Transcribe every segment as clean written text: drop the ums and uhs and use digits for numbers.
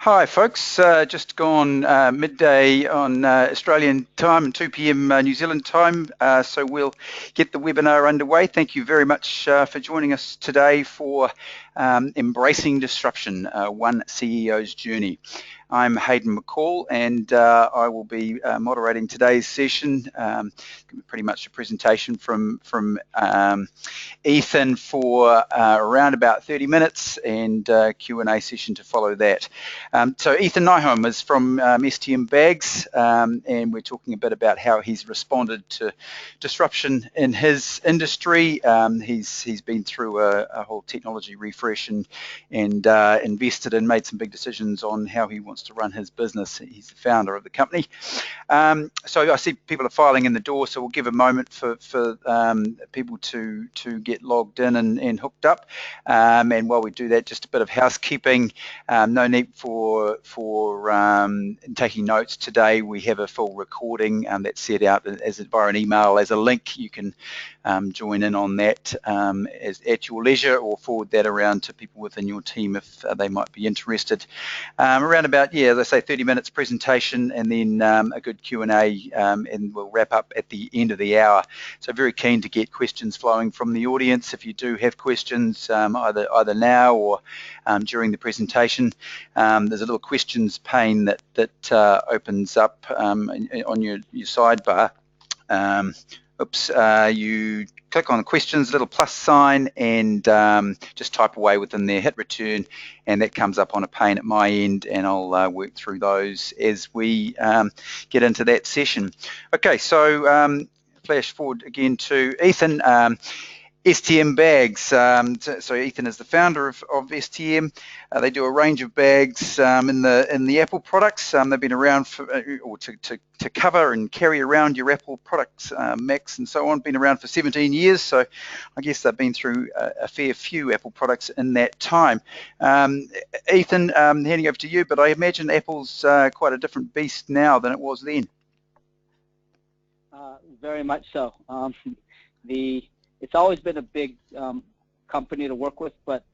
Hi folks, just gone midday on Australian time and 2 p.m. New Zealand time, so we'll get the webinar underway. Thank you very much for joining us today for Embracing Disruption, One CEO's Journey. I'm Hayden McCall and I will be moderating today's session. Pretty much a presentation from Ethan for around about 30 minutes and Q&A session to follow that. So Ethan Nyholm is from STM Bags, and we're talking a bit about how he's responded to disruption in his industry. He's been through a whole technology refresh and invested and made some big decisions on how he wants to run his business. He's the founder of the company. So I see people are filing in the door, so we'll give a moment for people to get logged in and hooked up. And while we do that, just a bit of housekeeping. No need for taking notes today. We have a full recording that's set out as via an email as a link. You can join in on that at your leisure, or forward that around to people within your team if they might be interested. Around about, let's say 30 minutes presentation, and then a good Q&A, and we'll wrap up at the end of the hour. So very keen to get questions flowing from the audience. If you do have questions, either now or during the presentation, there's a little questions pane that opens up on your sidebar. You click on the questions, little plus sign, and just type away within there, hit return, and that comes up on a pane at my end, and I'll work through those as we get into that session. Okay, so flash forward again to Ethan. STM Bags. So Ethan is the founder of STM. They do a range of bags in the Apple products. They've been around for, to cover and carry around your Apple products, Macs and so on. Been around for 17 years, so I guess they've been through a fair few Apple products in that time. Ethan, handing over to you, but I imagine Apple's quite a different beast now than it was then. Very much so. It's always been a big company to work with, but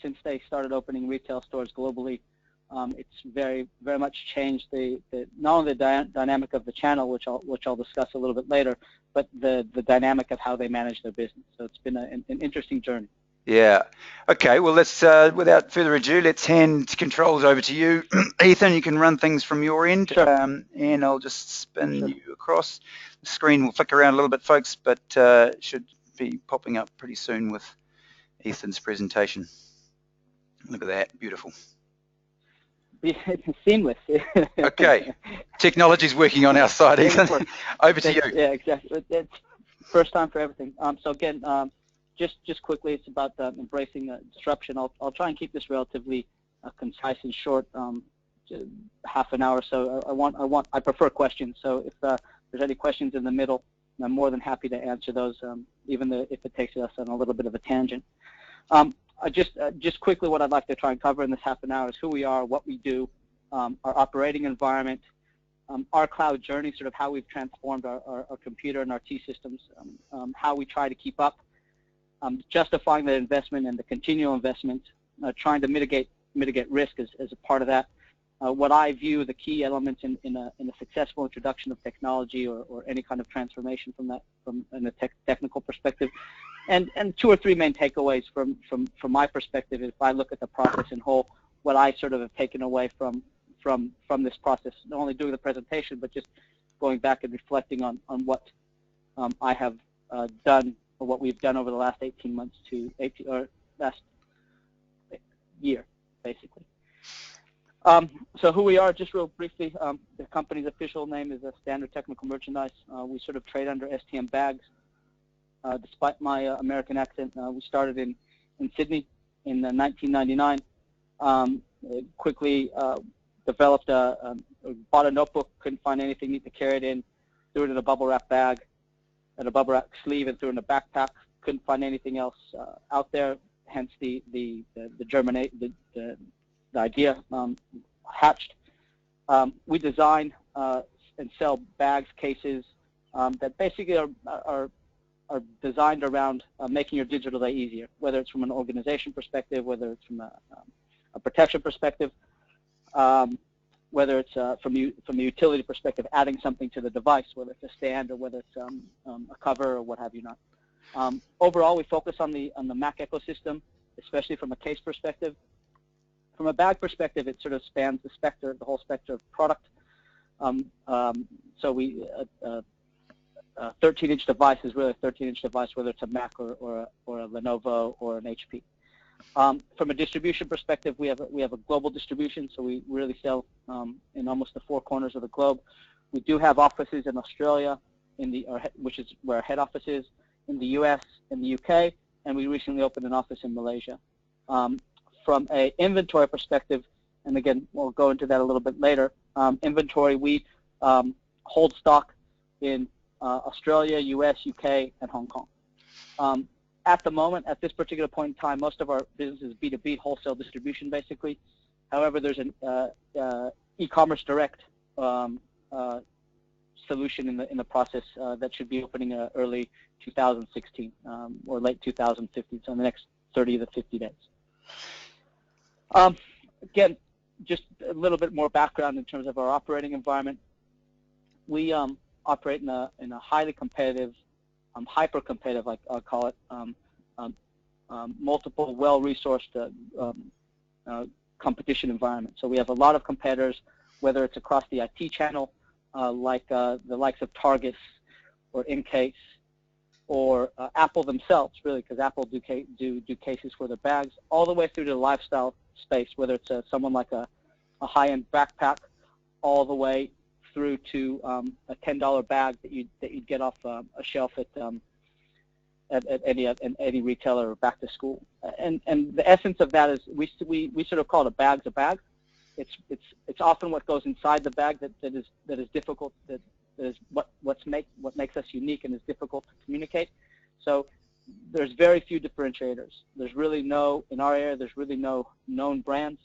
since they started opening retail stores globally, it's very much changed not only the dynamic of the channel, which I'll discuss a little bit later, but the dynamic of how they manage their business. So it's been an interesting journey. Yeah. Okay. Well, let's without further ado, let's hand controls over to you, Ethan. You can run things from your end, sure. And I'll just spin you across. The screen will flick around a little bit, folks, but should be popping up pretty soon with Ethan's presentation. Look at that, beautiful. It's seamless. Okay, technology's working on our side, Ethan. Over to you. Yeah, exactly. It's first time for everything. So again, just quickly, it's about embracing disruption. I'll try and keep this relatively concise and short, half an hour. So I prefer questions. So if there's any questions in the middle, I'm more than happy to answer those, even if it takes us on a little bit of a tangent. Just quickly, what I'd like to try and cover in this half an hour is who we are, what we do, our operating environment, our cloud journey, sort of how we've transformed our computer and our T systems, how we try to keep up, justifying the investment and the continual investment, trying to mitigate risk as a part of that. What I view the key elements in a successful introduction of technology or any kind of transformation from a technical perspective, and 2 or 3 main takeaways from my perspective. If I look at the process in whole, what I sort of have taken away from this process, not only doing the presentation, but just going back and reflecting on what I have done, or what we've done over the last 18 months or last year, basically. So who we are, just real briefly, the company's official name is Standard Technical Merchandise. We sort of trade under STM Bags. Despite my American accent, we started in Sydney in 1999. Quickly developed bought a notebook, couldn't find anything neat to carry it in, threw it in a bubble wrap bag, and a bubble wrap sleeve, and threw it in a backpack. Couldn't find anything else out there. Hence the idea hatched. We design and sell bags, cases that basically are designed around making your digital day easier, whether it's from an organization perspective, whether it's from a protection perspective. whether it's from the utility perspective, adding something to the device, whether it's a stand or whether it's a cover or what have you not. Overall, we focus on the Mac ecosystem, especially from a case perspective. From a bag perspective, it sort of spans the whole spectrum of product. So we a 13-inch device is really a 13-inch device, whether it's a Mac or a Lenovo or an HP. From a distribution perspective, we have a global distribution, so we really sell in almost the 4 corners of the globe. We do have offices in Australia, which is where our head office is, in the U.S., in the U.K., and we recently opened an office in Malaysia. From an inventory perspective, and again, we'll go into that a little bit later, inventory, we hold stock in Australia, U.S., U.K., and Hong Kong. At the moment, at this particular point in time, most of our business is B2B, wholesale distribution, basically. However, there's an e-commerce direct solution in the process that should be opening early 2016 or late 2015, so in the next 30 to 50 days. Again, just a little bit more background in terms of our operating environment. We operate in a highly competitive, hyper-competitive, I'll call it, multiple, well-resourced competition environment. So we have a lot of competitors, whether it's across the IT channel, like the likes of Targus or Incase, or Apple themselves, really, because Apple do cases for their bags, all the way through to the lifestyle space, whether it's someone like a high-end backpack, all the way through to a $10 bag that you'd get off a shelf at any retailer or back to school. And the essence of that is we sort of call it a bag's a bag. It's often what goes inside the bag that is difficult, that is what makes us unique and is difficult to communicate. So there's very few differentiators. There's really no, in our area, there's really no known brands.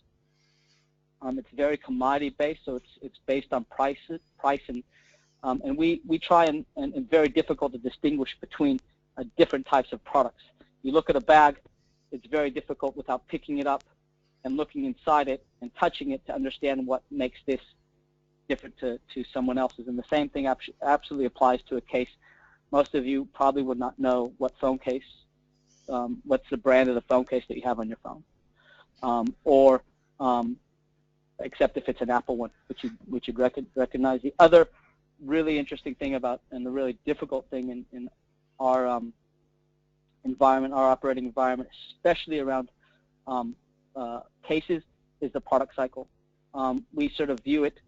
It's very commodity based, so it's based on price and we try and very difficult to distinguish between different types of products. You look at a bag, it's very difficult without picking it up and looking inside it and touching it to understand what makes this different to someone else's. And the same thing absolutely applies to a case. Most of you probably would not know what phone case, what's the brand of the phone case that you have on your phone, except if it's an Apple one, which you'd recognize. The other really interesting thing about, and the really difficult thing in our environment, our operating environment, especially around cases, is the product cycle. We sort of view it,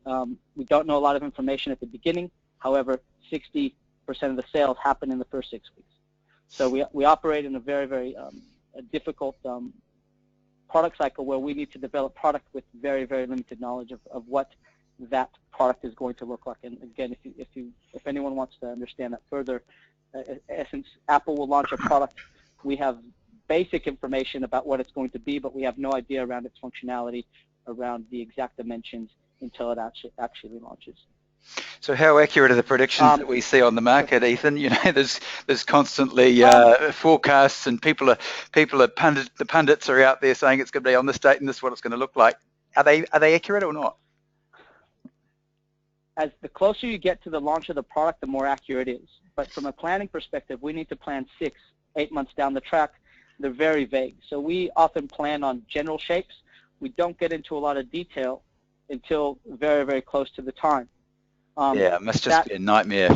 we don't know a lot of information at the beginning. However, 60% of the sales happen in the first 6 weeks. So we operate in a very, very difficult product cycle where we need to develop product with very, very limited knowledge of what that product is going to look like. And again, if anyone wants to understand that further, in essence, Apple will launch a product. We have basic information about what it's going to be, but we have no idea around its functionality, around the exact dimensions until it actually launches. So how accurate are the predictions that we see on the market, Ethan? You know, there's constantly forecasts, and people are the pundits are out there saying it's going to be on this date and this is what it's going to look like. Are they accurate or not? As the closer you get to the launch of the product, the more accurate it is. But from a planning perspective, we need to plan 6-8 months down the track. They're very vague. So we often plan on general shapes. We don't get into a lot of detail until very, very close to the time. Yeah, it must just be a nightmare.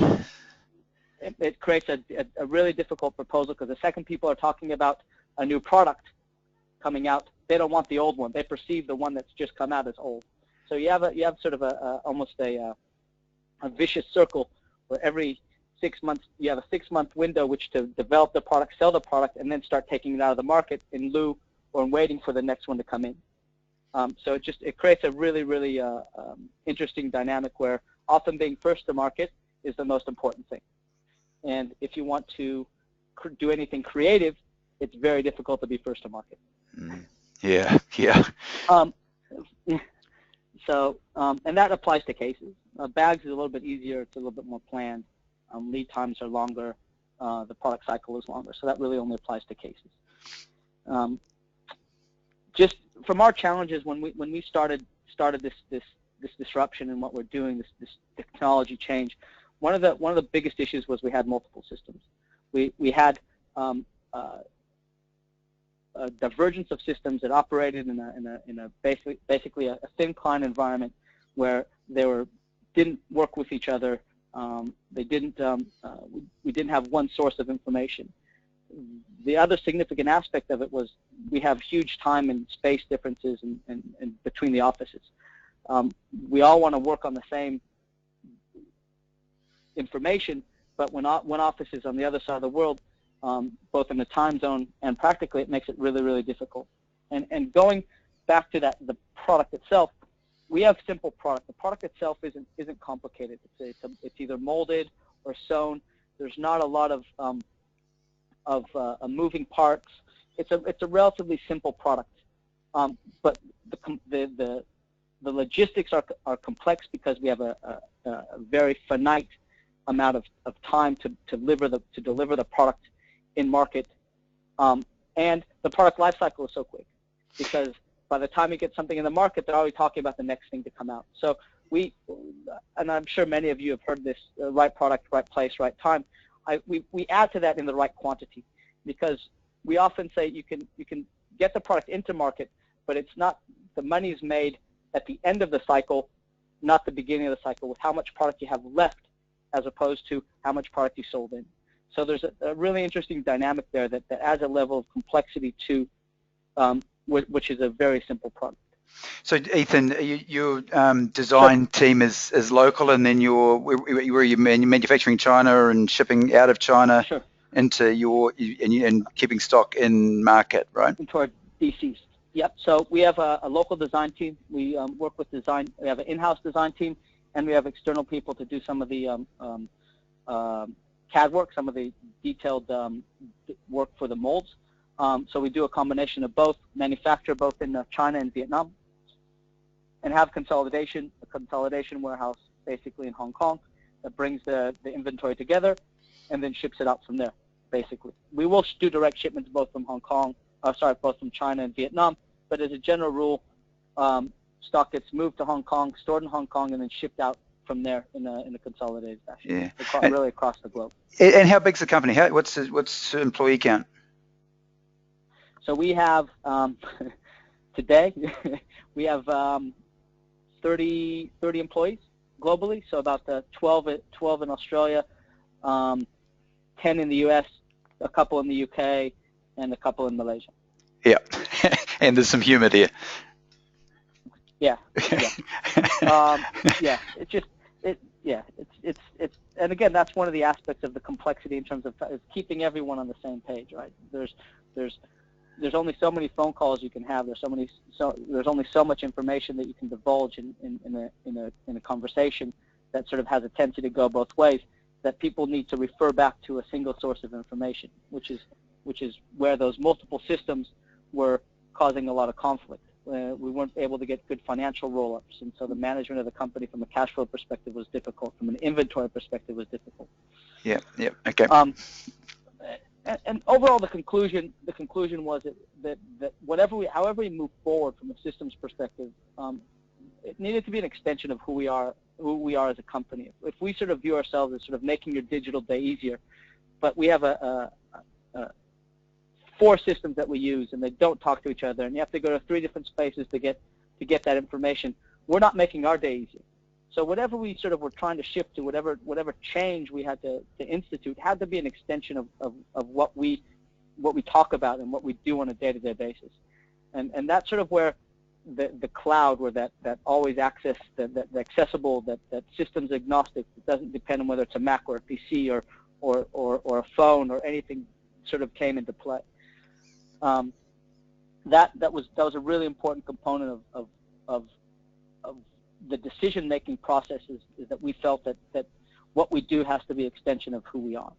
It creates a really difficult proposal, because the second people are talking about a new product coming out, they don't want the old one. They perceive the one that's just come out as old. So you have sort of almost a vicious circle where every 6 months you have a 6-month window which to develop the product, sell the product, and then start taking it out of the market in lieu or in waiting for the next one to come in. So it creates a really, really interesting dynamic where often being first to market is the most important thing. And if you want to do anything creative, it's very difficult to be first to market. Yeah, yeah. So, and that applies to cases. Bags is a little bit easier. It's a little bit more planned. Lead times are longer. The product cycle is longer. So that really only applies to cases. Just from our challenges when we started this disruption in what we're doing, this technology change, one of the biggest issues was we had multiple systems. We had a divergence of systems that operated in a basically a thin client environment where they didn't work with each other. We didn't have one source of information. The other significant aspect of it was we have huge time and space differences in between the offices. We all want to work on the same information, but when office is on the other side of the world, both in the time zone and practically, it makes it really, really difficult. And going back to the product itself, we have simple product. The product itself isn't complicated. It's either molded or sewn. There's not a lot of moving parts. It's a relatively simple product, but the logistics are complex because we have a very finite amount of time to deliver the product in market, and the product life cycle is so quick because by the time you get something in the market, they're already talking about the next thing to come out. So and I'm sure many of you have heard this: right product, right place, right time. We add to that in the right quantity, because we often say you can get the product into market, but it's not, the money is made at the end of the cycle, not the beginning of the cycle, with how much product you have left as opposed to how much product you sold in. So there's a really interesting dynamic there that adds a level of complexity to which is a very simple product. So Ethan, your design team is local, and then were you manufacturing China and shipping out of China into and keeping stock in market, right? Into our DCs. Yep. So we have a local design team. We work with design. We have an in-house design team, and we have external people to do some of the CAD work, some of the detailed work for the molds. So we do a combination of both, manufacture both in China and Vietnam, and have a consolidation warehouse basically in Hong Kong that brings the inventory together and then ships it out from there, basically. We will do direct shipments both from both from China and Vietnam, but as a general rule, stock gets moved to Hong Kong, stored in Hong Kong, and then shipped out from there in a consolidated fashion. Yeah. Really across the globe. And how big's the company? What's the employee count? So we have, today, we have 30 employees globally, so about 12 in Australia, 10 in the US, a couple in the UK, and a couple in Malaysia. Yeah, and there's some humor there. Yeah. Yeah. It's and again, that's one of the aspects of the complexity in terms of keeping everyone on the same page, right? There's only so many phone calls you can have. There's only so much information that you can divulge in a conversation that sort of has a tendency to go both ways, that people need to refer back to a single source of information, which is where those multiple systems were causing a lot of conflict. We weren't able to get good financial roll-ups, and so the management of the company from a cash flow perspective was difficult. From an inventory perspective, was difficult. Yeah. Okay. And overall, the conclusion was that however we move forward from a systems perspective, it needed to be an extension of who we are as a company. If we sort of view ourselves as sort of making your digital day easier, but we have 4 systems that we use, and they don't talk to each other, and you have to go to 3 different spaces to get that information, we're not making our day easier. So whatever we sort of were trying to shift to, whatever change we had to institute, had to be an extension of what we talk about and what we do on a day-to-day basis. And that's sort of where the cloud, where that always access, that accessible, that systems agnostic, it doesn't depend on whether it's a Mac or a PC or a phone or anything, sort of came into play. That was a really important component of the decision-making processes, is that we felt that what we do has to be an extension of who we are.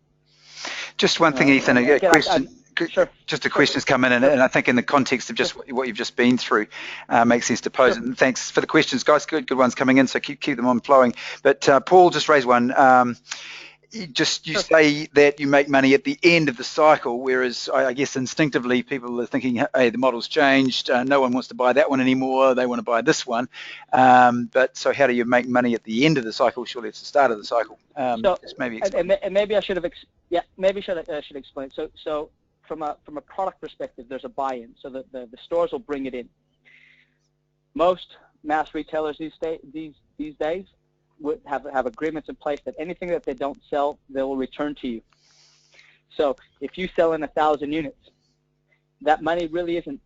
Just one thing, Ethan, a question. Sure. Just a question's come in, and I think in the context of just what you've just been through, makes sense to pose it. And thanks for the questions, guys. Good ones coming in, so keep them on flowing. But Paul just raised one. you say that you make money at the end of the cycle, whereas I guess instinctively people are thinking, hey, the model's changed, no one wants to buy that one anymore, they want to buy this one. But so how do you make money at the end of the cycle? Surely it's the start of the cycle. So, just maybe explain. and maybe I should have, maybe I should explain. So from a product perspective, there's a buy-in, so that the stores will bring it in. Most mass retailers these days would have agreements in place that anything that they don't sell, they will return to you. So if you sell in 1,000 units, that money really isn't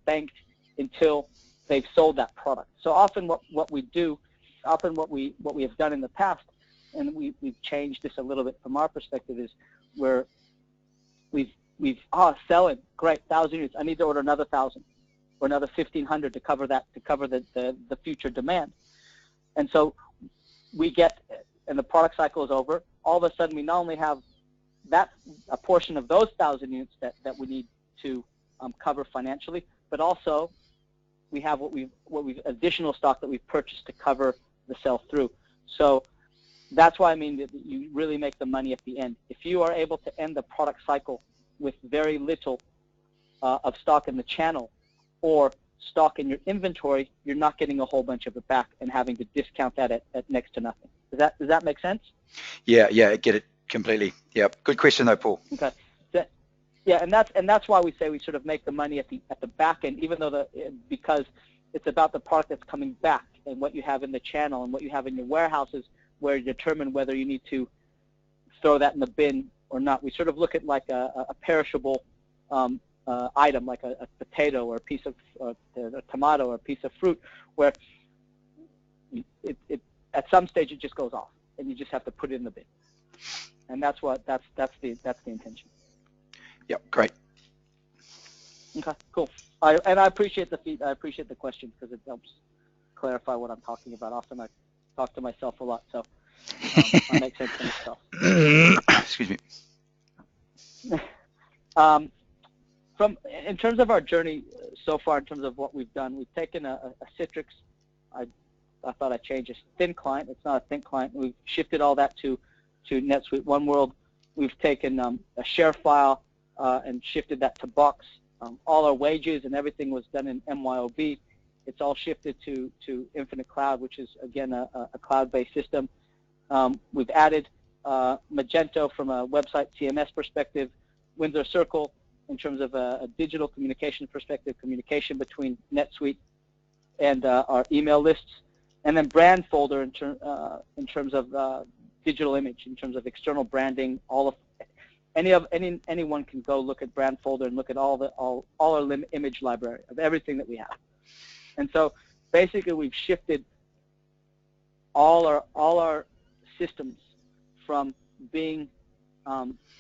banked until they've sold that product. So often what we have done in the past, and we've changed this a little bit from our perspective, is where we've selling, great, 1,000 units, I need to order another 1,000 or another 1,500 to cover the future demand. And so we get, and the product cycle is over, all of a sudden we not only have a portion of those 1,000 units that we need to cover financially, but also we have what we've additional stock that we've purchased to cover the sell-through. So that's why I mean that you really make the money at the end. If you are able to end the product cycle with very little of stock in the channel or stock in your inventory, you're not getting a whole bunch of it back and having to discount that at next to nothing. Does that make sense? Yeah, I get it completely. Yeah, good question though, Paul. Okay. Yeah, and that's why we say we sort of make the money at the back end, even though because it's about the product that's coming back and what you have in the channel and what you have in your warehouses, where you determine whether you need to throw that in the bin or not. We sort of look at like a perishable item, like a potato or a piece of a tomato or a piece of fruit, where it at some stage it just goes off, and you just have to put it in the bin. And that's the intention. Yep, great. Okay, cool. I appreciate the question, because it helps clarify what I'm talking about. Often I talk to myself a lot, so I make sense to myself. Excuse me. In terms of our journey so far, in terms of what we've done, we've taken a Citrix. I thought I'd change, a thin client. It's not a thin client. We've shifted all that to NetSuite One World. We've taken a share file and shifted that to Box. All our wages and everything was done in MYOB. It's all shifted to Infinite Cloud, which is, again, a cloud-based system. We've added Magento from a website CMS perspective, Windsor Circle in terms of a digital communication perspective, communication between NetSuite and our email lists, and then Brand Folder in terms of digital image, in terms of external branding. Anyone can go look at Brand Folder and look at all our image library of everything that we have. And so basically we've shifted all our systems from being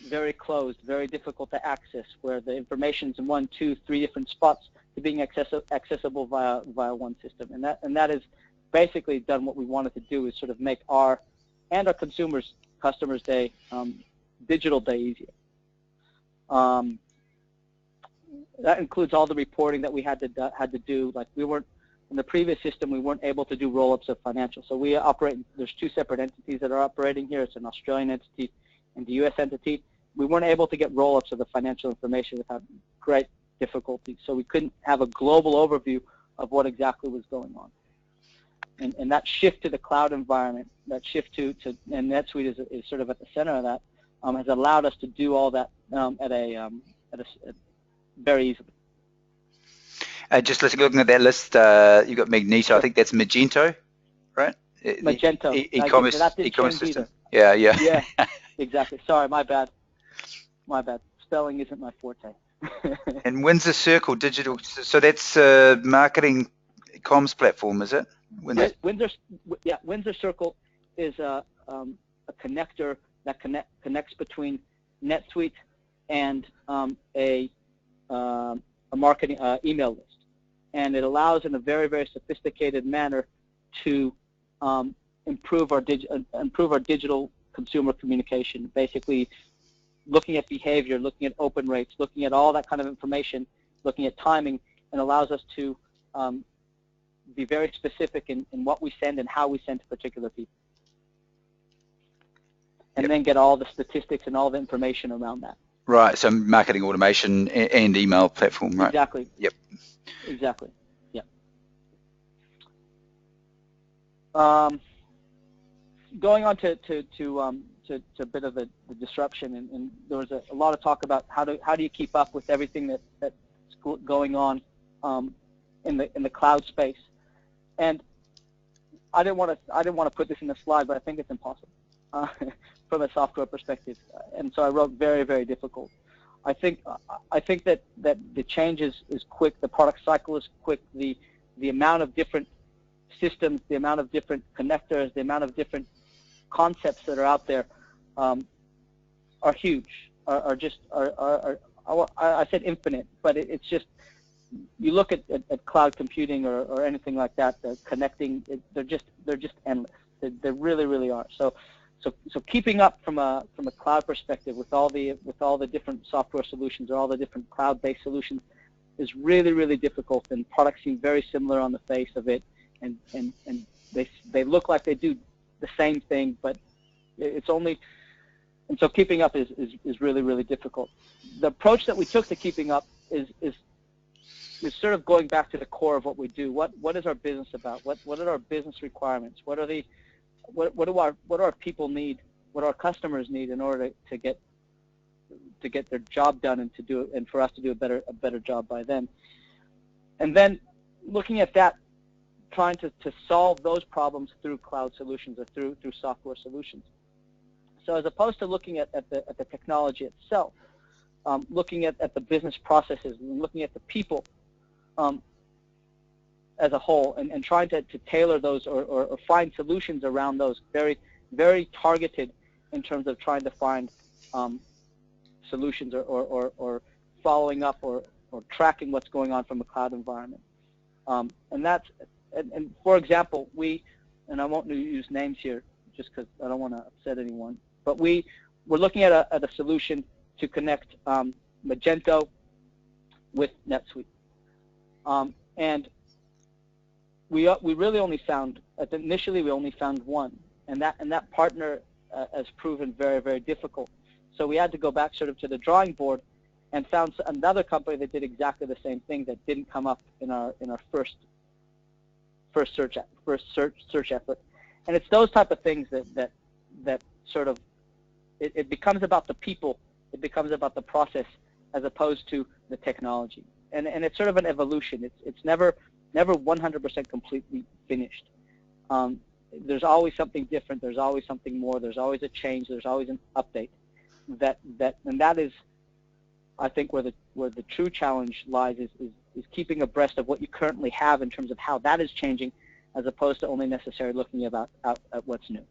very closed, very difficult to access, where the information's in 1, 2, 3 different spots, to being accessible via one system. And that is basically done what we wanted to do, is sort of make our customers' day, digital day, easier. That includes all the reporting that we had to do. Like, we weren't in the previous system, we weren't able to do roll-ups of financials. So we operate. There's 2 separate entities that are operating here. It's an Australian entity and the U.S. entity. We weren't able to get roll-ups of the financial information without great difficulty. So we couldn't have a global overview of what exactly was going on. And that shift to the cloud environment, that shift to and NetSuite is sort of at the center of that, has allowed us to do all that very easily. Just looking at that list, you've got Magneto. I think that's Magento, right? Magento. E-commerce system. Either. Yeah. Yeah, exactly. Sorry, my bad. Spelling isn't my forte. And Windsor Circle Digital. So that's marketing comms platform, is it? Windsor Circle is a connector that connects between NetSuite and a marketing email list, and it allows, in a very, very sophisticated manner, to improve our digital consumer communication. Basically, looking at behavior, looking at open rates, looking at all that kind of information, looking at timing, and allows us to be very specific in what we send and how we send to particular people. and then get all the statistics and all the information around that. Right, so marketing automation and email platform, right? Exactly. Yep. Exactly. Yep. Going on to a bit of the disruption, and there was a lot of talk about how do you keep up with everything that's going on in the cloud space, and I didn't want to put this in the slide, but I think it's impossible from a software perspective, and so I wrote very, very difficult. I think that the change is quick, the product cycle is quick, the amount of different systems, the amount of different connectors, the amount of different concepts that are out there are huge, I said infinite, but it's just, you look at cloud computing or anything like that, connecting, they're just endless. They really, really are. So keeping up from a cloud perspective with all the different software solutions or all the different cloud-based solutions is really, really difficult, and products seem very similar on the face of it, and they look like they do the same thing, but it's only, and so keeping up is really, really difficult. The approach that we took to keeping up is sort of going back to the core of what we do. What is our business about? What are our business requirements? What do our people need? What do our customers need in order to get their job done and for us to do a better job by them? And then looking at that, trying to solve those problems through cloud solutions or through software solutions. So as opposed to looking at the technology itself, looking at the business processes and looking at the people as a whole, and trying to tailor those or find solutions around those, very, very targeted in terms of trying to find solutions or following up or tracking what's going on from a cloud environment. And for example, and I won't use names here just because I don't want to upset anyone, but we're looking at a solution to connect Magento with NetSuite. And we really only found, initially we only found one, and that partner has proven very, very difficult. So we had to go back sort of to the drawing board and found another company that did exactly the same thing that didn't come up in our first search effort. And it's those type of things that sort of, it becomes about the people, it becomes about the process as opposed to the technology. And it's sort of an evolution. It's never 100% completely finished. There's always something different. There's always something more. There's always a change. There's always an update. And that is, I think, where the true challenge lies is keeping abreast of what you currently have in terms of how that is changing, as opposed to only necessarily looking at what's new.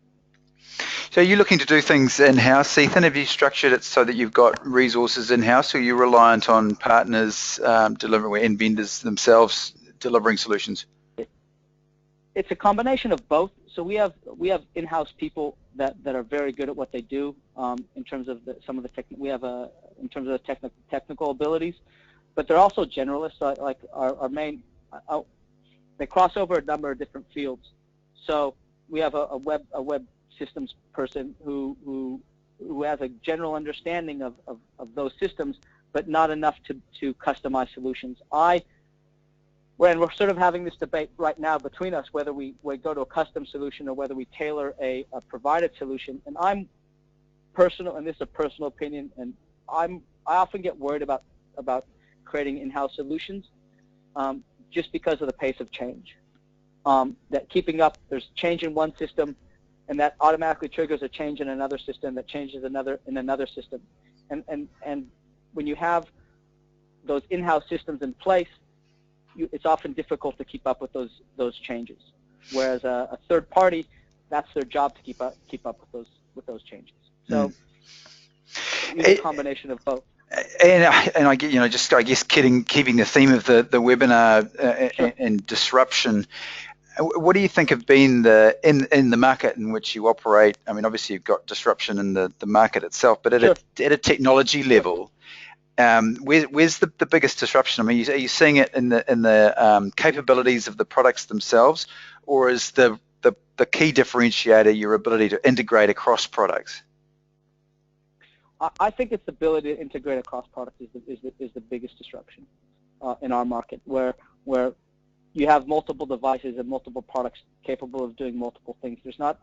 So you're looking to do things in-house, Ethan? Have you structured it so that you've got resources in-house, or are you reliant on partners delivering and vendors themselves delivering solutions? It's a combination of both. So we have in-house people that are very good at what they do in terms of in terms of the technical abilities, but they're also generalists. Like our main, they cross over a number of different fields. So we have a web systems person who has a general understanding of those systems, but not enough to customize solutions. We're sort of having this debate right now between us whether we go to a custom solution or whether we tailor a provided solution. And I'm personal, and this is a personal opinion, and I often get worried about creating in-house solutions just because of the pace of change. That keeping up, there's change in one system, and that automatically triggers a change in another system that changes in another system. And when you have those in-house systems in place, it's often difficult to keep up with those changes. Whereas a third party, that's their job to keep up with those changes. So it's a combination of both. And I get, just I guess keeping the theme of the webinar Sure. and disruption. What do you think have been in the market in which you operate? I mean, obviously you've got disruption in the market itself, but at a technology level, where's the biggest disruption? I mean, are you seeing it in the capabilities of the products themselves, or is the key differentiator your ability to integrate across products? I think its ability to integrate across products is the biggest disruption in our market, where you have multiple devices and multiple products capable of doing multiple things. There's not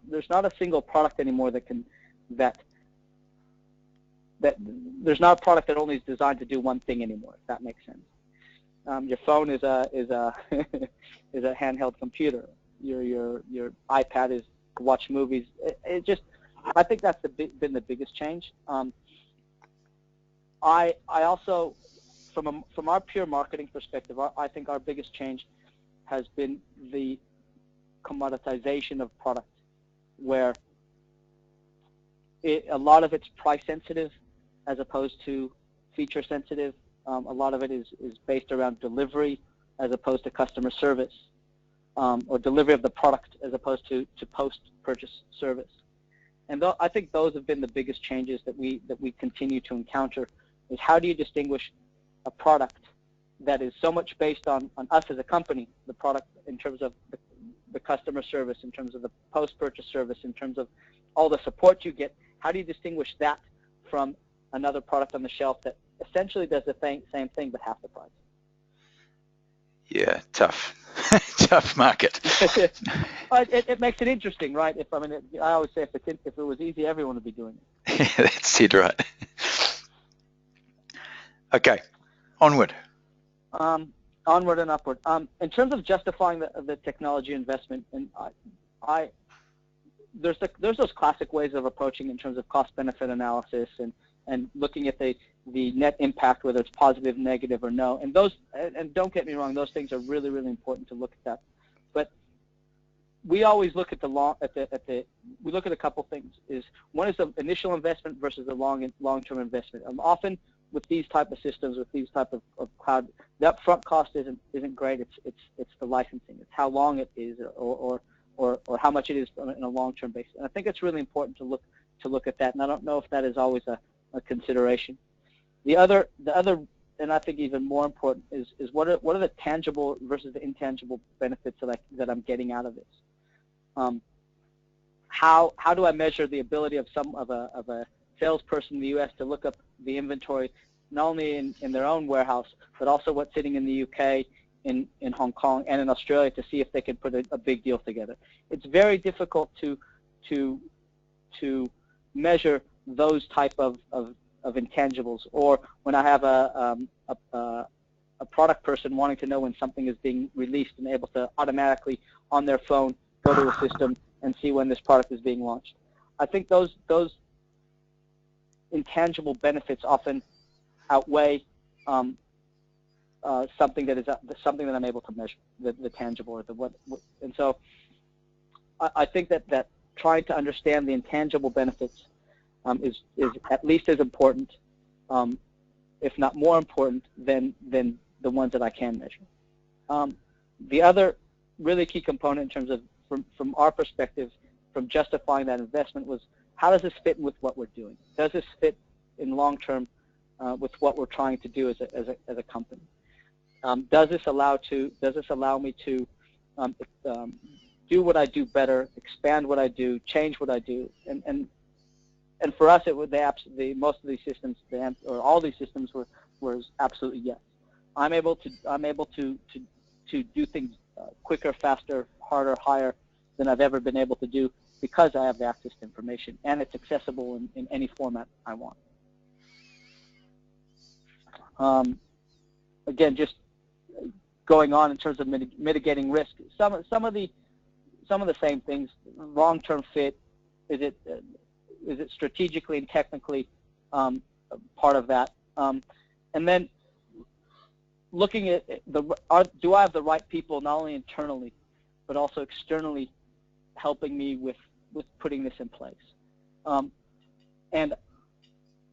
a single product anymore that there's not a product that only is designed to do one thing anymore, if that makes sense. Your phone is a is a handheld computer. Your iPad is to watch movies. I think that's been the biggest change. I also, from our pure marketing perspective, I think our biggest change has been the commoditization of product, where a lot of it's price sensitive as opposed to feature sensitive. A lot of it is based around delivery as opposed to customer service, or delivery of the product as opposed to post-purchase service. And I think those have been the biggest changes that we continue to encounter. Is how do you distinguish a product that is so much based on us as a company, the product in terms of the customer service, in terms of the post-purchase service, in terms of all the support you get. How do you distinguish that from another product on the shelf that essentially does the same thing but half the price? Yeah, tough, tough market. It makes it interesting, right? I always say if it was easy, everyone would be doing it. Yeah, that's it, right? Okay, onward. Onward and upward. In terms of justifying the technology investment, and there's those classic ways of approaching in terms of cost-benefit analysis and looking at the net impact, whether it's positive, negative, or no. And don't get me wrong, those things are really, really important to look at that. But we always look at we look at a couple things. One is the initial investment versus the long-term investment. Often with these type of systems, with these type of cloud, the upfront cost isn't great. It's the licensing. It's how long it is, or how much it is on a long-term basis. And I think it's really important to look at that. And I don't know if that is always a consideration. The other, and I think even more important is what are the tangible versus the intangible benefits that I'm getting out of this. How do I measure the ability of a salesperson in the U.S. to look up the inventory, not only in their own warehouse, but also what's sitting in the UK, in Hong Kong, and in Australia, to see if they can put a big deal together. It's very difficult to measure those type of intangibles. Or when I have a product person wanting to know when something is being released and able to automatically on their phone go to a system and see when this product is being launched. I think those intangible benefits often outweigh something that I'm able to measure, the tangible, or the what. And so I think that trying to understand the intangible benefits is at least as important, if not more important, than the ones that I can measure. The other really key component in terms of from our perspective, from justifying that investment, was how does this fit with what we're doing? Does this fit in long term with what we're trying to do as a company? Does this allow me to do what I do better, expand what I do, change what I do? And for us, most of these systems, or all these systems, were absolutely yes. I'm able to do things quicker, faster, harder, higher than I've ever been able to do, because I have the access to information, and it's accessible in any format I want. Again, just going on in terms of mitigating risk, some of the same things. Long-term fit, is it strategically and technically part of that? And then looking at do I have the right people, not only internally but also externally, helping me with putting this in place? And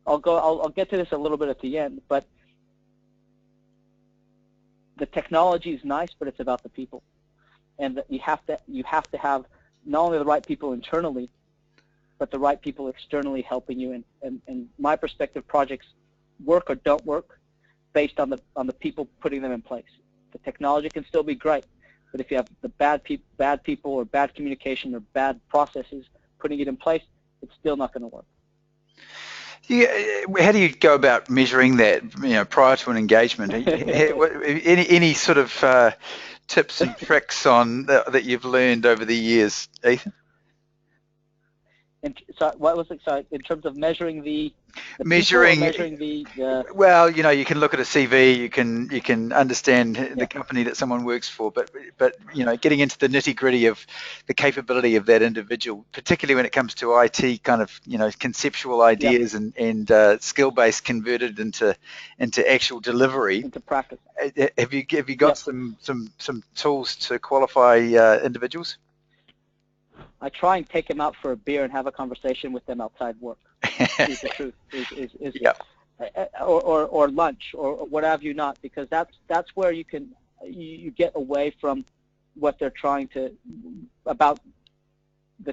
I'll get to this a little bit at the end, but the technology is nice, but it's about the people, and that you have to have not only the right people internally, but the right people externally helping you. And my perspective, projects work or don't work based on the people putting them in place. The technology can still be great, but if you have the bad people or bad communication or bad processes putting it in place, it's still not going to work. How do you go about measuring that, prior to an engagement? Any sort of tips and tricks on that you've learned over the years, Ethan? So what was it? Sorry, in terms of measuring the Measuring, people, or measuring the well, you can look at a CV, you can understand the yeah. company that someone works for, but getting into the nitty gritty of the capability of that individual, particularly when it comes to IT kind of conceptual Yep. ideas and skill base converted into actual delivery. Into practice. Have you got Yep. some tools to qualify individuals? I try and take them out for a beer and have a conversation with them outside work. Is the truth. Yeah. Or lunch or what have you not, because that's where you get away from what they're trying to about the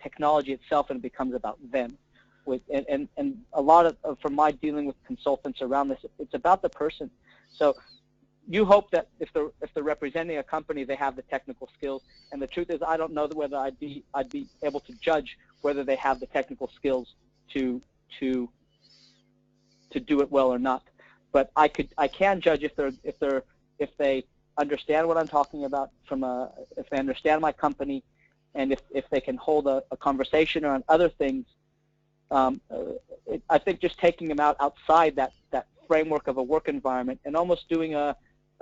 technology itself, and it becomes about them. And a lot of from my dealing with consultants around this, it's about the person. So you hope that if they're representing a company, they have the technical skills. And the truth is, I don't know whether I'd be able to judge whether they have the technical skills to do it well or not. But I can judge if they understand what I'm talking about if they understand my company, and if they can hold a conversation on other things. I think just taking them outside that framework of a work environment and almost doing a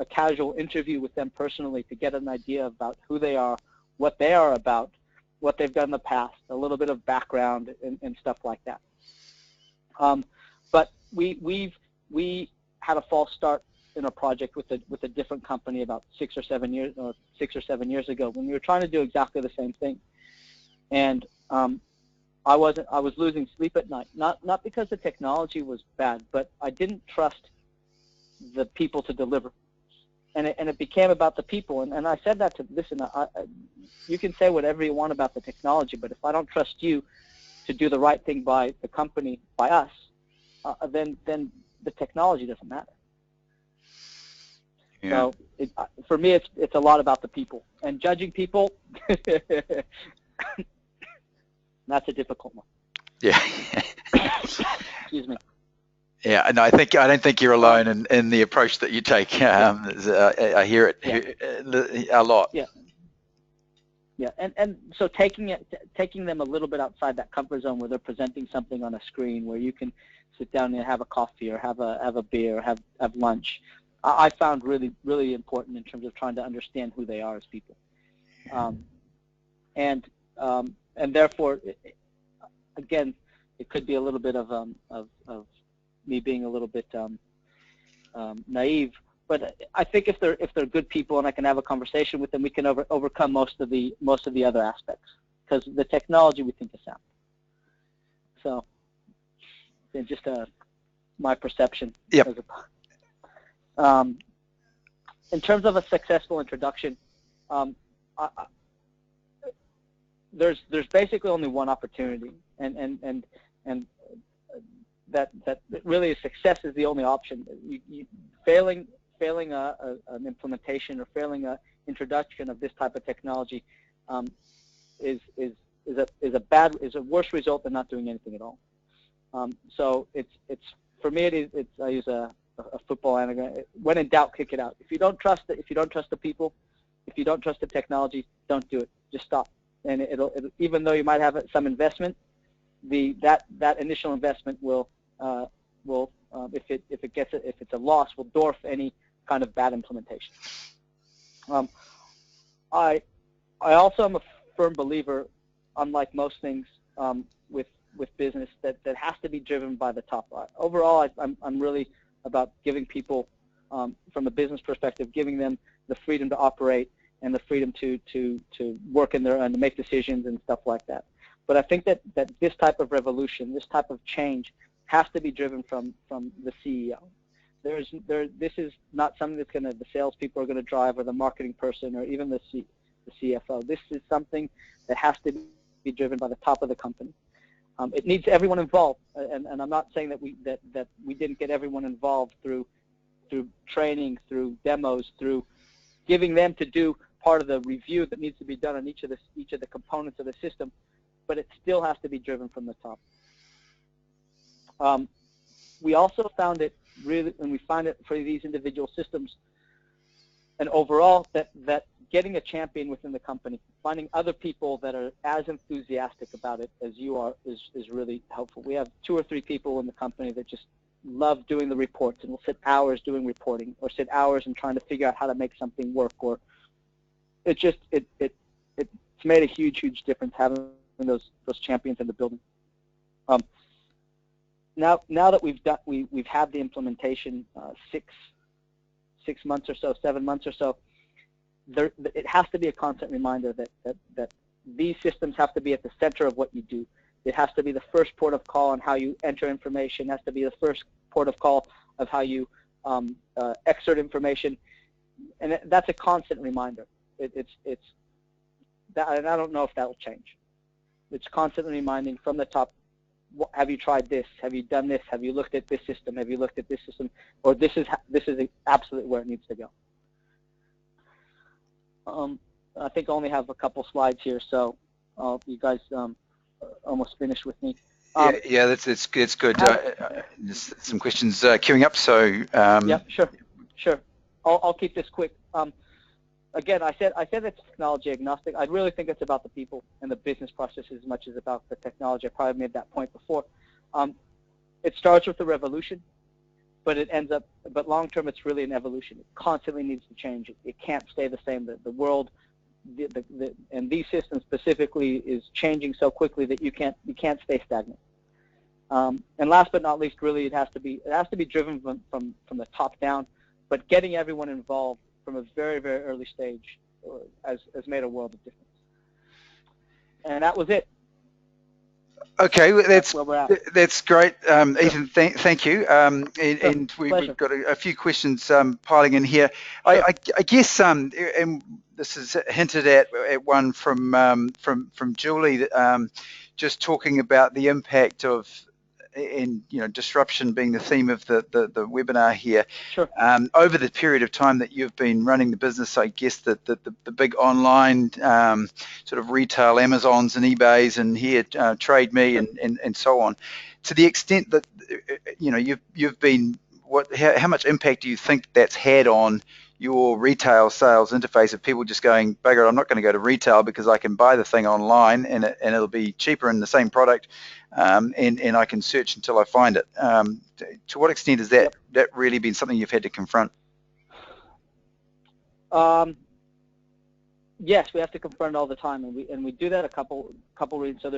casual interview with them personally to get an idea about who they are, what they are about, what they've done in the past, a little bit of background and stuff like that. But we had a false start in a project with a different company about 6 or 7 years ago, when we were trying to do exactly the same thing. And I was losing sleep at night, not because the technology was bad, but I didn't trust the people to deliver. And it became about the people. And I said that to, listen, you can say whatever you want about the technology, but if I don't trust you to do the right thing by the company, by us, then the technology doesn't matter. Yeah. So for me, it's a lot about the people. And judging people, that's a difficult one. Yeah. Excuse me. Yeah, and I don't think you're alone in the approach that you take. I hear it a lot. Yeah. Yeah, and so taking them a little bit outside that comfort zone where they're presenting something on a screen, where you can sit down and have a coffee or have a beer or have lunch, I found really, really important in terms of trying to understand who they are as people, and therefore, again, it could be a little bit of me being a little bit naive, but I think if they're good people and I can have a conversation with them, we can overcome most of the other aspects, because the technology we think is sound. So, just my perception. Yep. In terms of a successful introduction, there's basically only one opportunity, and that really success is the only option. Failing an implementation or failing an introduction of this type of technology is a worse result than not doing anything at all. So it's for me I use a football anagram. When in doubt, kick it out. If you don't trust the people, if you don't trust the technology, don't do it. Just stop. And it'll even though you might have some investment, that initial investment will if it's a loss, will dwarf any kind of bad implementation. I also am a firm believer, unlike most things with business, that has to be driven by the top. Overall, I'm really about giving people, from a business perspective, giving them the freedom to operate and the freedom to work in and to make decisions and stuff like that. But I think that this type of revolution, this type of change, has to be driven from the CEO. This is not something that's the salespeople are going to drive, or the marketing person, or even the CFO. This is something that has to be driven by the top of the company. It needs everyone involved, and I'm not saying that we didn't get everyone involved through training, through demos, through giving them to do part of the review that needs to be done on each of the components of the system, but it still has to be driven from the top. We also found it really, and we find it for these individual systems, and overall that getting a champion within the company, finding other people that are as enthusiastic about it as you are is really helpful. We have 2 or 3 people in the company that just love doing the reports and will sit hours doing reporting or sit hours and trying to figure out how to make something work. Or it's made a huge difference having those champions in the building. Now that we've had the implementation 6 months or so, 7 months or so, it has to be a constant reminder that these systems have to be at the center of what you do. It has to be the first port of call on how you enter information. It has to be the first port of call of how you exert information, and that's a constant reminder. It's that, and I don't know if that will change. It's constantly reminding from the top. Have you tried this? Have you done this? Have you looked at this system? Have you looked at this system? Or this is absolutely where it needs to go. I think I only have a couple slides here, so you guys almost finished with me. Yeah, it's good. There's some questions queuing up, so yeah, sure. I'll keep this quick. Again, I said it's technology agnostic. I really think it's about the people and the business processes as much as about the technology. I probably made that point before. It starts with the revolution, but it ends up. But long term, it's really an evolution. It constantly needs to change. It can't stay the same. The world, and these systems specifically, is changing so quickly that you can't stay stagnant. And last but not least, really, it has to be driven from the top down, but getting everyone involved from a very early stage has made a world of difference. And that was it. Okay, that's where we're at. That's great, Ethan. Thank you. And we've got a few questions piling in here. Sure. I guess, and this is hinted at one from Julie, just talking about the impact of, and disruption being the theme of the webinar here. Sure. Over the period of time that you've been running the business, I guess that the big online sort of retail Amazons and eBays and here Trade Me and so on, to the extent that you've been, how much impact do you think that's had on your retail sales interface of people just going, bugger, I'm not going to go to retail because I can buy the thing online and it'll be cheaper in the same product, and I can search until I find it. To what extent has that really been something you've had to confront? Yes, we have to confront it all the time, and we do that a couple reasons. So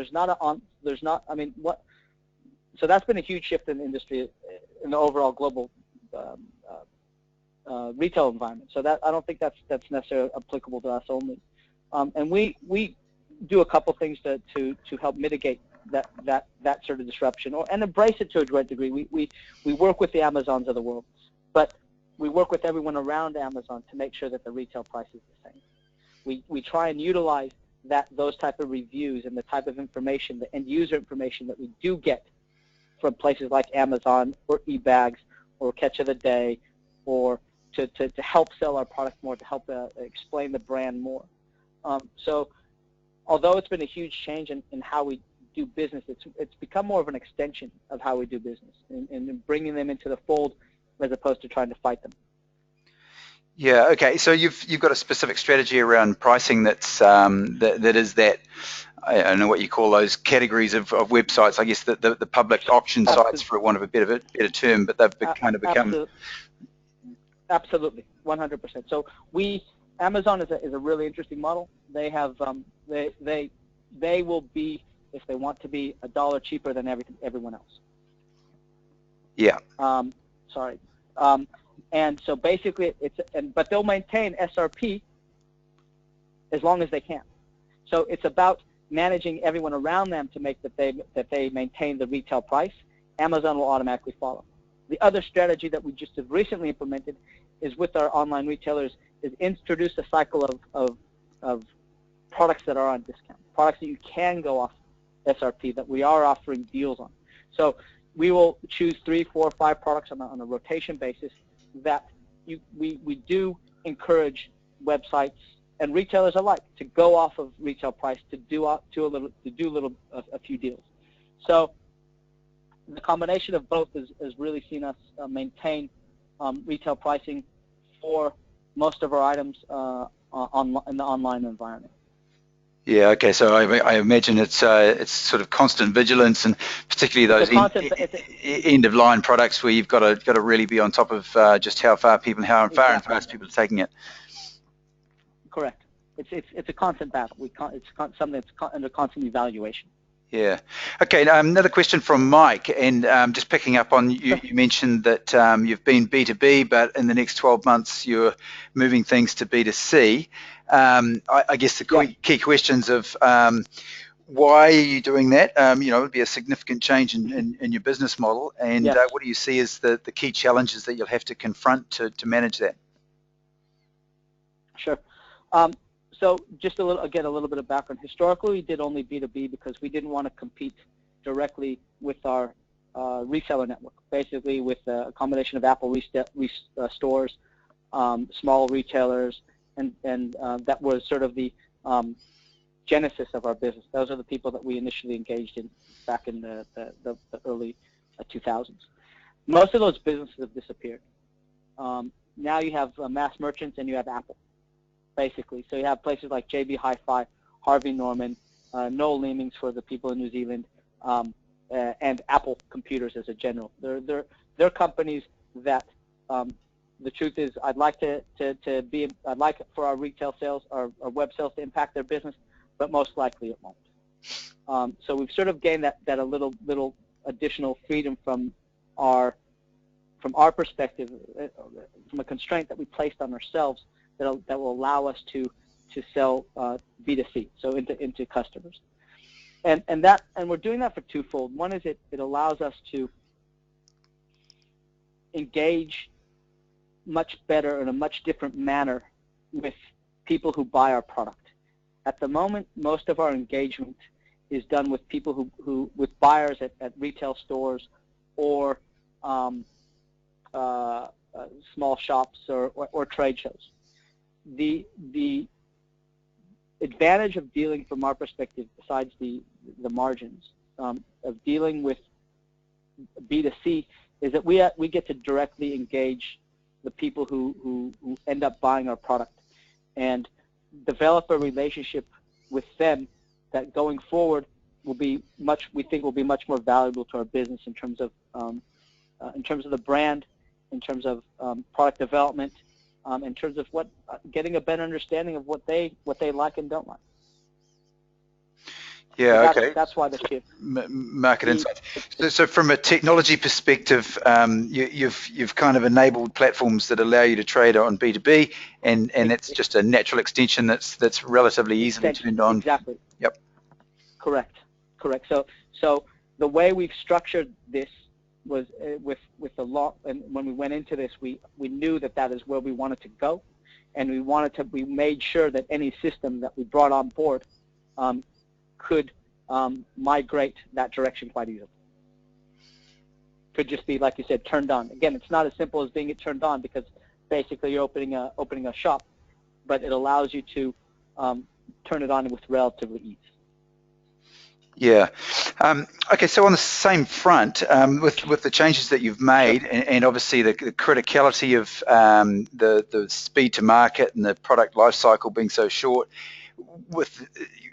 so that's been a huge shift in the industry, in the overall global retail environment. So that I don't think that's necessarily applicable to us only. And we do a couple things to help mitigate that sort of disruption, and embrace it to a great degree. We work with the Amazons of the world, but we work with everyone around Amazon to make sure that the retail price is the same. We try and utilize those type of reviews and the type of information, the end user information that we do get from places like Amazon or eBags or Catch of the Day, or to help sell our product more, to help explain the brand more. So although it's been a huge change in how we do business, it's become more of an extension of how we do business, and bringing them into the fold as opposed to trying to fight them. Yeah. Okay. So you've got a specific strategy around pricing that's that is that, I don't know what you call those categories of websites. I guess the public auction sites, for want of a better term, but they've kind of become. Absolutely, 100%. So Amazon is a really interesting model. They have they will be, if they want to be, $1 cheaper than everyone else. Yeah. Sorry. And so basically but they'll maintain SRP as long as they can. So it's about managing everyone around them to make that they maintain the retail price. Amazon will automatically follow. The other strategy that we just have recently implemented is with our online retailers is introduce a cycle of products that are on discount, products that you can go off SRP that we are offering deals on. So we will choose 3, 4, 5 products on a rotation basis that we do encourage websites and retailers alike to go off of retail price to do a few deals. So the combination of both has really seen us maintain retail pricing for most of our items in the online environment. Yeah. Okay. So I imagine it's sort of constant vigilance, and particularly those end of line products where you've got to really be on top of just how far and fast people are taking it. Correct. It's a constant battle. It's something that's under constant evaluation. Yeah. Okay. Another question from Mike, and just picking up on you mentioned that you've been B2B, but in the next 12 months you're moving things to B2C. I guess the key questions of why are you doing that? It would be a significant change in your business model, and what do you see as the key challenges that you'll have to confront to manage that? Sure. So just a little bit of background. Historically, we did only B2B because we didn't want to compete directly with our reseller network, basically with a combination of Apple stores, small retailers, and that was sort of the genesis of our business. Those are the people that we initially engaged in back in the early 2000s. Most of those businesses have disappeared. Now you have mass merchants and you have Apple, basically. So you have places like JB Hi-Fi, Harvey Norman, Noel Leemings for the people in New Zealand, and Apple Computers as a general. They're companies that the truth is I'd like for our retail sales, our web sales to impact their business, but most likely it won't. So we've sort of gained that a little additional freedom from our perspective, from a constraint that we placed on ourselves that will allow us to sell B2C, so into customers. And we're doing that for twofold. One is it allows us to engage much better in a much different manner with people who buy our product. At the moment, most of our engagement is done with people with buyers at retail stores or small shops or trade shows. The advantage of dealing from our perspective, besides the margins, of dealing with B2C is that we get to directly engage the people who end up buying our product and develop a relationship with them that going forward we think will be much more valuable to our business in terms of the brand, in terms of product development, in terms of getting a better understanding of what they like and don't like. Yeah, so okay. That's why the shift. Market insights. So from a technology perspective, you've kind of enabled platforms that allow you to trade on B2B, and that's just a natural extension that's relatively easily turned on. Exactly. Yep. Correct. So the way we've structured this was with the law, and when we went into this, we knew that is where we wanted to go, and we made sure that any system that we brought on board could migrate that direction quite easily. Could just be, like you said, turned on. Again, it's not as simple as being turned on because basically you're opening a shop, but it allows you to turn it on with relatively ease. Yeah. Okay, so on the same front, with the changes that you've made, and obviously the criticality of the speed to market and the product life cycle being so short, with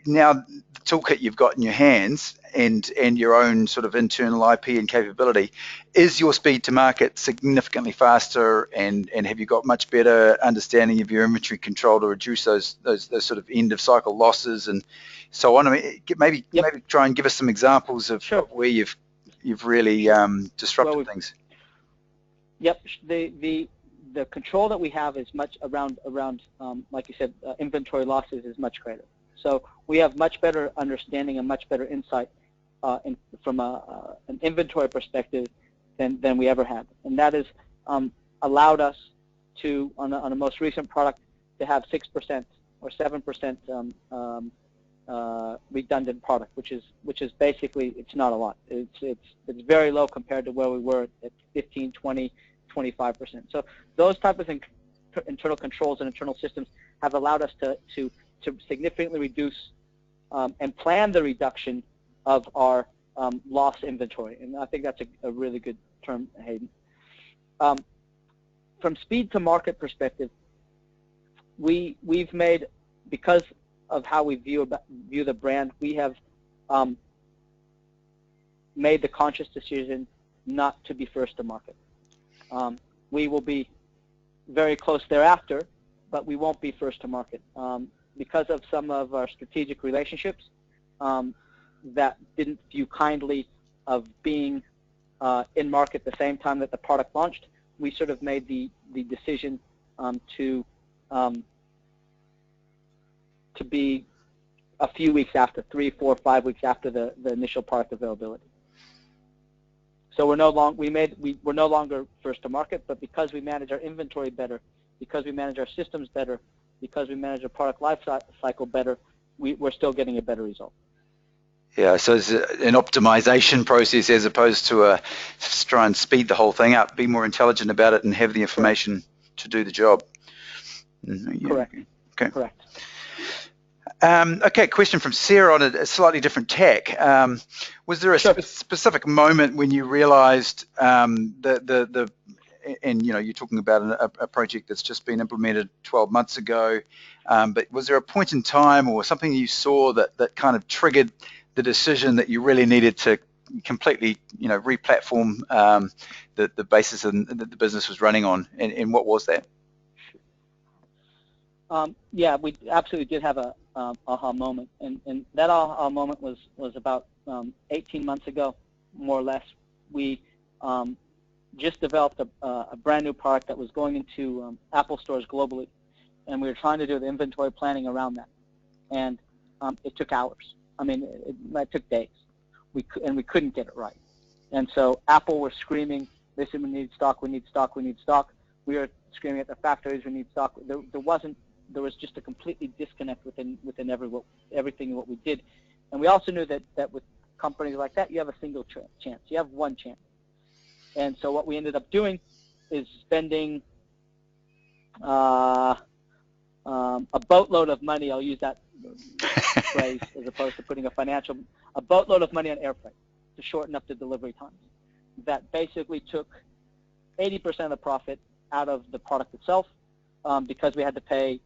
now the toolkit you've got in your hands and your own sort of internal IP and capability, is your speed to market significantly faster, and have you got much better understanding of your inventory control to reduce those sort of end of cycle losses and so on? I mean, maybe try and give us some examples of where you've really disrupted things. Yep. The control that we have is much around like you said, inventory losses is much greater. So we have much better understanding and much better insight from an inventory perspective than we ever had, and that has allowed us to on a most recent product to have 6% or 7% redundant product, which is basically, it's not a lot. It's very low compared to where we were at 15, 20, 25%. So those type of internal controls and internal systems have allowed us to significantly reduce and plan the reduction of our loss inventory, and I think that's a really good term, Hayden. From speed to market perspective, we've made, because of how we view the brand, we have made the conscious decision not to be first to market. We will be very close thereafter, but we won't be first to market because of some of our strategic relationships that didn't view kindly of being in market the same time that the product launched. We sort of made the decision to be a few weeks after, 3, 4, 5 weeks after the initial product availability. So we're no longer first to market, but because we manage our inventory better, because we manage our systems better, because we manage our product life cycle better, we're still getting a better result. Yeah, so it's an optimization process as opposed to try and speed the whole thing up, be more intelligent about it and have the information to do the job. Yeah. Correct. Okay. Correct. Okay, question from Sarah on a slightly different tack. Was there a specific moment when you realized and you're talking about a project that's just been implemented 12 months ago, but was there a point in time or something you saw that kind of triggered the decision that you really needed to completely, re-platform the basis that the business was running on, and what was that? Yeah, we absolutely did have a aha moment, and that aha moment was about 18 months ago, more or less. We just developed a brand new product that was going into Apple stores globally, and we were trying to do the inventory planning around that, and it took hours. I mean, it took days. We couldn't get it right, and so Apple was screaming, "They said we need stock, we need stock, we need stock." We were screaming at the factories, "We need stock." There was just a completely disconnect within everything what we did, and we also knew that with companies like that, you have a single chance. You have one chance, and so what we ended up doing is spending a boatload of money. I'll use that phrase as opposed to putting a boatload of money on air freight to shorten up the delivery times. That basically took 80% of the profit out of the product itself because we had to pay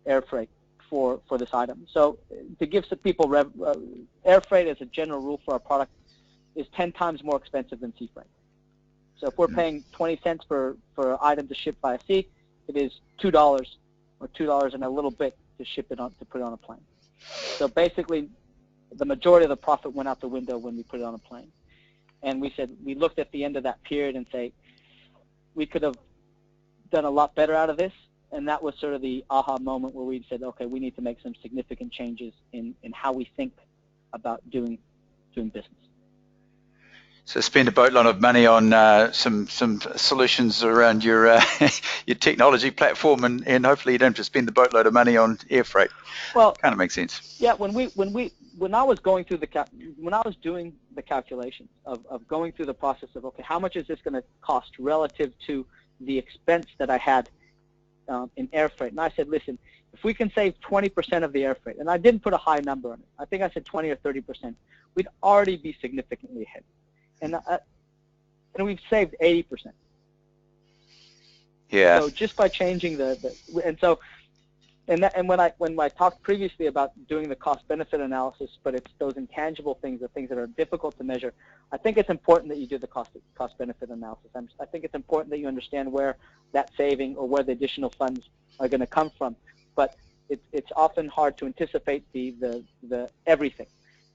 air freight for this item. So to give some people, air freight as a general rule for our product is 10 times more expensive than sea freight. So if we're paying 20 cents for an item to ship via sea, it is $2 or $2 and a little bit to ship it on, to put it on a plane. So basically, the majority of the profit went out the window when we put it on a plane. And we looked at the end of that period and say, we could have done a lot better out of this. And that was sort of the aha moment where we said, okay, we need to make some significant changes in how we think about doing business. So spend a boatload of money on some solutions around your your technology platform, and hopefully you don't have to spend the boatload of money on air freight. Well, kind of makes sense. Yeah, when I was going through when I was doing the calculations of going through the process of, okay, how much is this going to cost relative to the expense that I had in air freight, and I said, listen, if we can save 20% of the air freight, and I didn't put a high number on it, I think I said 20 or 30%, we'd already be significantly ahead. And we've saved 80%. Yeah. So just by changing when I talked previously about doing the cost-benefit analysis, but it's those intangible things, the things that are difficult to measure, I think it's important that you do the cost-benefit analysis. I think it's important that you understand where that saving or where the additional funds are going to come from. But it's often hard to anticipate the everything.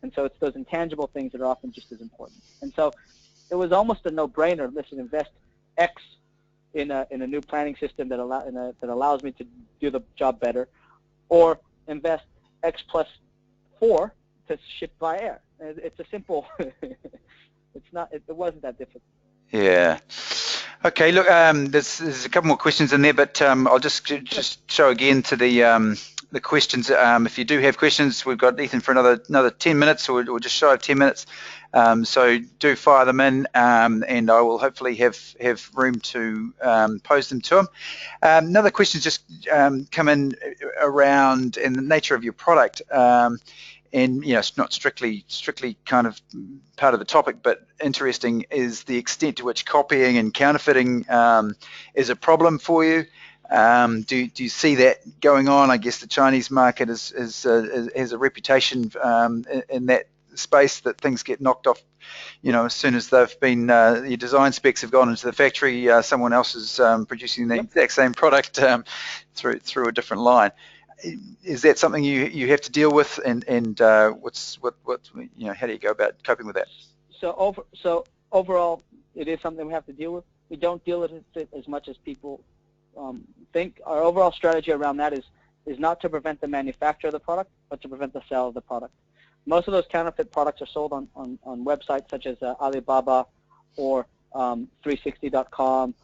And so it's those intangible things that are often just as important. And so it was almost a no-brainer. Listen, invest X in a new planning system that allows me to do the job better, or invest X plus 4 to ship by air. It's a simple. It wasn't that difficult. Yeah. Okay. Look, there's a couple more questions in there, but I'll just show again to the questions. If you do have questions, we've got Ethan for another 10 minutes, or just shy of 10 minutes. So do fire them in, and I will hopefully have room to pose them to him. Another question just come in around the nature of your product, and it's not strictly kind of part of the topic, but interesting is the extent to which copying and counterfeiting is a problem for you. Do you see that going on? I guess the Chinese market has a reputation in that space, that things get knocked off, as soon as they've been, your design specs have gone into the factory, someone else is producing the exact same product through a different line. Is that something you have to deal with, and what how do you go about coping with that? So overall, it is something we have to deal with. We don't deal with it as much as people think. Our overall strategy around that is not to prevent the manufacture of the product, but to prevent the sale of the product. Most of those counterfeit products are sold on websites such as Alibaba or 360.com,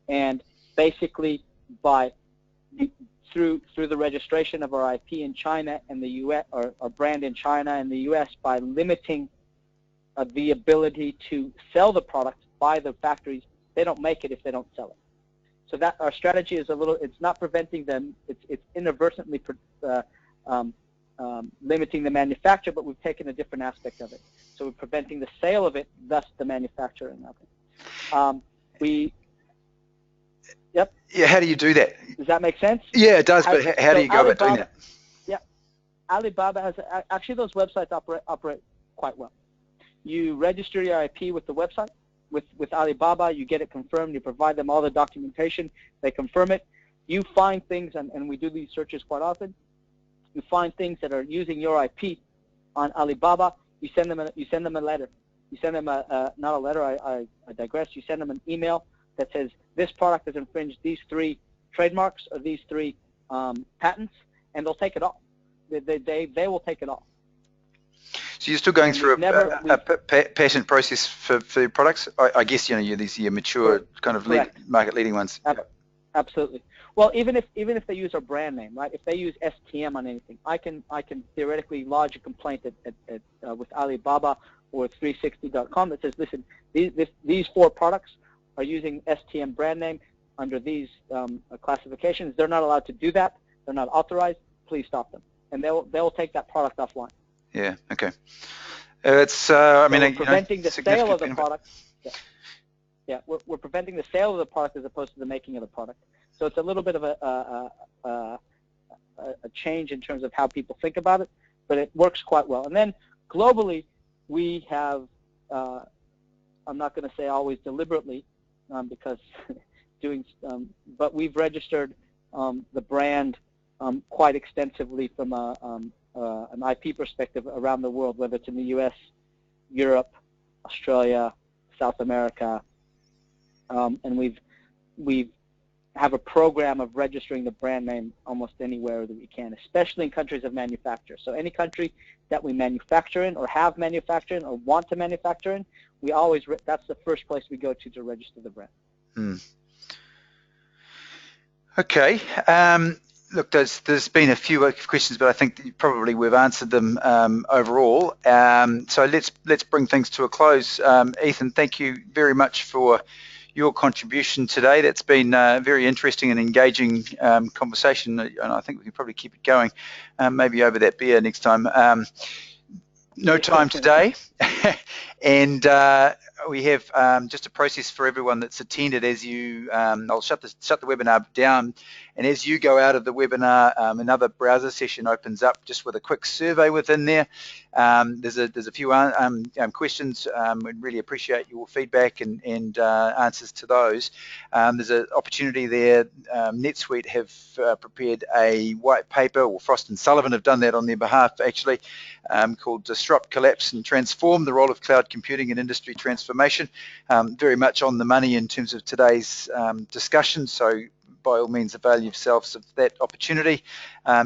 and basically through the registration of our IP in China and the U.S., or our brand in China and the U.S., by limiting the ability to sell the product by the factories, they don't make it if they don't sell it. So that our strategy is it's not preventing them, it's inadvertently limiting the manufacture, but we've taken a different aspect of it. So we're preventing the sale of it, thus the manufacturing of it. Yep. Yeah, how do you do that? Does that make sense? Yeah, it does, but how do you go about doing that? Yeah, Alibaba has, actually those websites operate quite well. You register your IP with the website, with Alibaba, you get it confirmed, you provide them all the documentation, they confirm it. You find things, and we do these searches quite often, you find things that are using your IP on Alibaba, you send them a letter. You send them not a letter, I digress, you send them an email that says, this product has infringed these 3 trademarks or these 3 patents, and they'll take it off. They will take it off. So you're still going through a patent process for your products? I guess these mature kind of market leading ones. Absolutely. Well, even if they use our brand name, right? If they use STM on anything, I can theoretically lodge a complaint with Alibaba or 360.com that says, listen, these 4 products are using STM brand name under these classifications. They're not allowed to do that. They're not authorized. Please stop them, and they'll take that product offline. Yeah. Okay. It's we're preventing the sale of the product. Yeah. We're preventing the sale of the product as opposed to the making of the product. So it's a little bit of a change in terms of how people think about it, but it works quite well. And then globally, we have, I'm not going to say always deliberately, because but we've registered the brand quite extensively from an IP perspective around the world, whether it's in the U.S., Europe, Australia, South America, and we have a program of registering the brand name almost anywhere that we can, especially in countries of manufacture. So any country that we manufacture in, or have manufactured in, or want to manufacture in, we always that's the first place we go to register the brand. Okay. Look, there's been a few questions, but I think probably we've answered them overall. So let's bring things to a close. Ethan, thank you very much for your contribution today. That's been a very interesting and engaging conversation, and I think we can probably keep it going, maybe over that beer next time. No time today, and we have just a process for everyone that's attended. As you, I'll shut the webinar down, and as you go out of the webinar, another browser session opens up just with a quick survey within there. There's a few questions. We'd really appreciate your feedback and answers to those. There's an opportunity there. NetSuite have prepared a white paper, or Frost & Sullivan have done that on their behalf, actually, called Disrupt, Collapse and Transform, the Role of Cloud Computing in Industry Transformation. Very much on the money in terms of today's discussion, so by all means avail yourselves of that opportunity.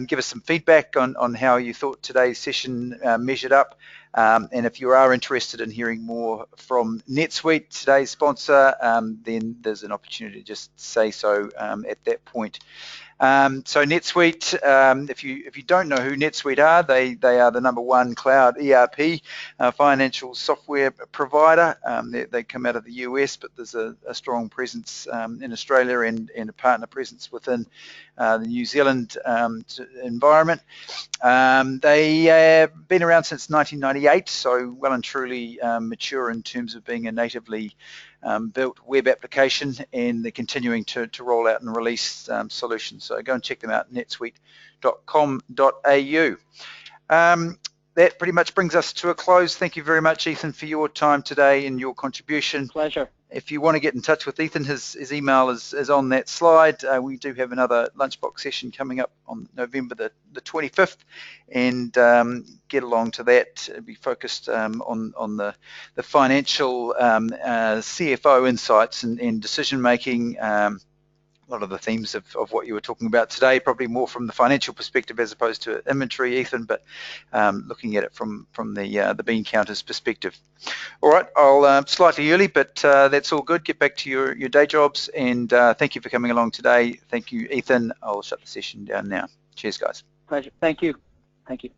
Give us some feedback on how you thought today's session measured up, and if you are interested in hearing more from NetSuite, today's sponsor, then there's an opportunity to just say so at that point. So NetSuite, if you don't know who NetSuite are, they are the #1 cloud ERP financial software provider. They come out of the US, but there's a strong presence in Australia and a partner presence within the New Zealand environment. They have been around since 1998, so well and truly mature in terms of being a natively built web application, and they're continuing to roll out and release solutions. So go and check them out, netsuite.com.au. That pretty much brings us to a close. Thank you very much, Ethan, for your time today and your contribution. Pleasure. If you want to get in touch with Ethan, his email is on that slide. We do have another lunchbox session coming up on November the 25th, and get along to that. Be focused on the financial CFO insights and decision making. A lot of the themes of what you were talking about today, probably more from the financial perspective as opposed to inventory, Ethan, but looking at it from the bean counters perspective. All right, I'll slightly early, but that's all good. Get back to your day jobs, and thank you for coming along today. Thank you, Ethan. I'll shut the session down now. Cheers, guys. Pleasure. Thank you. Thank you.